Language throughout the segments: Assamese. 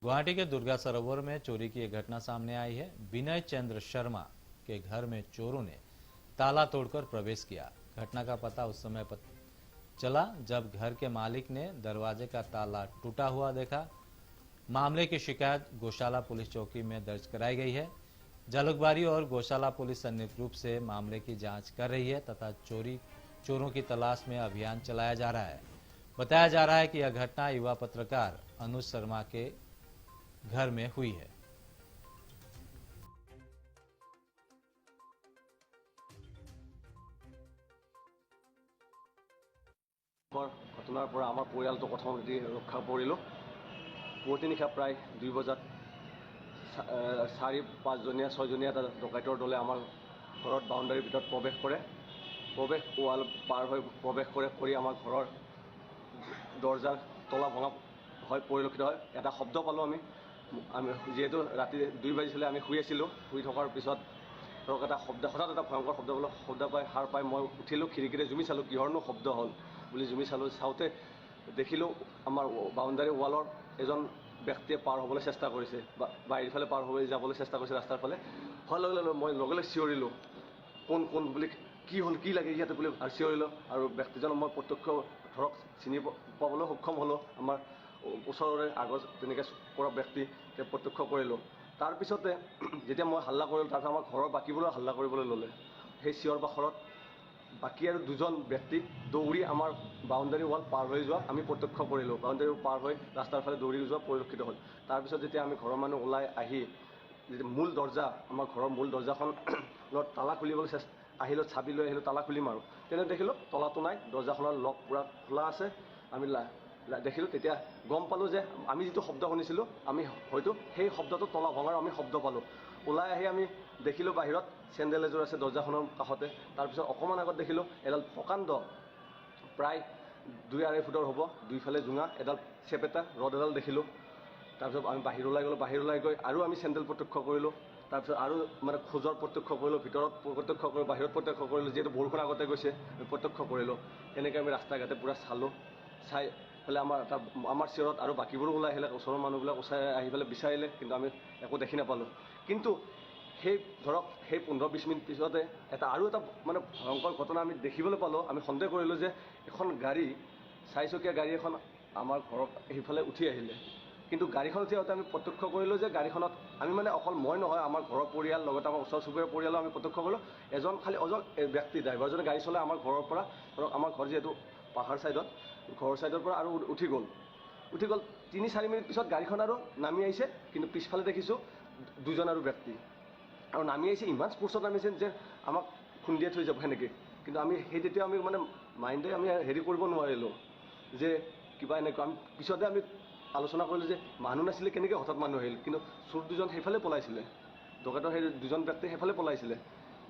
गुवाहाटी के दुर्गा सरोवर में चोरी की एक घटना सामने आई है। विनय चंद्र शर्मा के घर में चोरों ने ताला तोड़कर प्रवेश किया। घटना का पता उस समय चला जब घर के मालिक ने दरवाजे का ताला टूटा हुआ देखा। मामले की शिकायत गौशाला पुलिस चौकी में दर्ज कराई गई है। जालुकबारी और गौशाला पुलिस संयुक्त रूप से मामले की जांच कर रही है तथा चोरों की तलाश में अभियान चलाया जा रहा है। बताया जा रहा है कि यह घटना युवा पत्रकार अनुज शर्मा के घर में हुई है। ঘটনাৰ পৰা আমাৰ পৰিয়ালটো প্ৰথমতে ৰক্ষা পৰিলোঁ। পুৱতি নিশা প্ৰায় 2 বজাত 4-5জনীয়া 6জনীয়া এটা ডকাইতৰ দলে আমাৰ ঘৰত বাউণ্ডাৰীৰ ভিতৰত প্ৰৱেশ কৰে। ৱাল পাৰ হৈ প্ৰৱেশ কৰি আমাৰ ঘৰৰ দৰ্জাৰ তলা ভঙা হয় পৰিলক্ষিত হয়। এটা শব্দ পালোঁ আমি যিহেতু ৰাতি 2 বাজিছিলে, আমি শুই আছিলোঁ। শুই থকাৰ পিছত ধৰক এটা শব্দ, হঠাৎ এটা ভয়ংকৰ শব্দ পালোঁ। শব্দ পাই সাৰ পাই মই উঠিলোঁ, খিৰিকীৰে জুমি চালোঁ কিহৰনো শব্দ হ'ল বুলি জুমি চাওঁতে দেখিলোঁ আমাৰ বাউণ্ডাৰী ৱালৰ এজন ব্যক্তিয়ে পাৰ হ'বলৈ চেষ্টা কৰিছে, বাহিৰফালে পাৰ হৈ যাবলৈ চেষ্টা কৰিছে ৰাস্তাৰ ফালে। হোৱাৰ লগে লগে মই লগে লগে চিঞৰিলোঁ, কোন বুলি, কি হ'ল, কি লাগে ইয়াতে বুলি চিঞৰিলোঁ। আৰু ব্যক্তিজনক মই প্ৰত্যক্ষ ধৰক চিনি পাবলৈ সক্ষম হ'লোঁ। আমাৰ ওচৰৰে আগত তেনেকৈ কৰা ব্যক্তি প্ৰত্যক্ষ কৰিলোঁ। তাৰপিছতে যেতিয়া মই হাল্লা কৰিলোঁ, তাৰপিছত আমাৰ ঘৰৰ বাকীবোৰেও হাল্লা কৰিবলৈ ল'লে। সেই চিঞৰ বাখৰত বাকী আৰু 2জন ব্যক্তি দৌৰি আমাৰ বাউণ্ডাৰী ৱাল পাৰ হৈ যোৱা আমি প্ৰত্যক্ষ কৰিলোঁ। বাউণ্ডাৰী পাৰ হৈ ৰাস্তাৰ ফালে দৌৰি যোৱা পৰিলক্ষিত হ'ল। তাৰপিছত যেতিয়া আমি ঘৰৰ মানুহ ওলাই আহি মূল দৰ্জা, আমাৰ ঘৰৰ মূল দৰ্জাখনত তালা খুলিবলৈ আহিলোঁ, চাবি লৈ আহিলোঁ, তালা খুলিম আৰু তেনে দেখিলোঁ তলাটো নাই, দৰ্জাখনৰ লক পূৰা খোলা আছে। আমি দেখিলোঁ, তেতিয়া গম পালোঁ যে আমি যিটো শব্দ শুনিছিলোঁ, আমি হয়তো সেই শব্দটো তলা ভঙাৰ আমি শব্দ পালোঁ। ওলাই আহি আমি দেখিলোঁ বাহিৰত চেণ্ডেল এযোৰ আছে দৰ্জাখনৰ কাষতে। তাৰপিছত অকণমান আগত দেখিলোঁ এডাল প্ৰকাণ্ড প্ৰায় 2-2.5 ফুটৰ হ'ব, দুইফালে জোঙা এডাল চেপেটা ৰড এডাল দেখিলোঁ। তাৰপিছত আমি বাহিৰ ওলাই গ'লোঁ। বাহিৰ ওলাই গৈ আৰু আমি চেণ্ডেল প্ৰত্যক্ষ কৰিলোঁ। তাৰপিছত আৰু মানে খোজৰ প্ৰত্যক্ষ কৰিলোঁ, ভিতৰত প্ৰত্যক্ষ কৰিলোঁ, বাহিৰত প্ৰত্যক্ষ কৰিলোঁ। যিহেতু বৰষুণ আগতে গৈছে, আমি প্ৰত্যক্ষ কৰিলোঁ। তেনেকৈ আমি ৰাস্তা ঘাটে পূৰা চালোঁ। চাই পেলাই আমাৰ চিঞৰত আৰু বাকীবোৰো ওলাই আহিলে, ওচৰৰ মানুহবিলাক ওচৰাই আহি পেলাই বিচাৰিলে, কিন্তু আমি একো দেখি নাপালোঁ। কিন্তু সেই ধৰক সেই 15-20 মিনিট পিছতে আৰু এটা মানে ভয়ংকৰ ঘটনা আমি দেখিবলৈ পালোঁ। আমি সন্দেহ কৰিলোঁ যে এখন গাড়ী, 4চকীয়া গাড়ী এখন আমাৰ ঘৰত সেইফালে উঠি আহিলে। কিন্তু গাড়ীখন উঠি আহোঁতে আমি প্ৰত্যক্ষ কৰিলোঁ যে গাড়ীখনত আমি মানে অকল মই নহয়, আমাৰ ঘৰৰ পৰিয়াল লগতে আমাৰ ওচৰ চুবুৰীয়া পৰিয়ালো আমি প্ৰত্যক্ষ কৰিলোঁ। এজন ব্যক্তি, ড্ৰাইভাৰজনে গাড়ী চলাই আমাৰ ঘৰৰ পৰা, ধৰক আমাৰ ঘৰ যিহেতু পাহাৰ ছাইডত, ঘৰৰ ছাইডৰ পৰা আৰু উঠি গ'ল। 3-4 মিনিট পিছত গাড়ীখন আৰু নামি আহিছে, কিন্তু পিছফালে দেখিছোঁ 2জন আৰু ব্যক্তি আৰু নামি আহিছে। ইমান স্পৰ্টছত নামিছে যে আমাক খুন্দিয়াই থৈ যাব সেনেকৈ। কিন্তু আমি তেতিয়া আমি মানে মাইণ্ডে আমি হেৰি কৰিব নোৱাৰিলোঁ যে কিবা এনেকুৱা। আমি পিছতে আমি আলোচনা কৰিলোঁ যে মানুহ নাছিলে, কেনেকৈ হঠাৎ মানুহ আহিল। কিন্তু চোৰ 2জন সেইফালে পলাইছিলে, ডকাইতৰ সেই 2জন ব্যক্তি সেইফালে পলাইছিলে।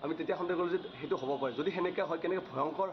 আমি তেতিয়া সন্দেহ কৰিলোঁ যে সেইটো হ'ব পাৰে। যদি সেনেকৈ হয়, কেনেকৈ ভয়ংকৰ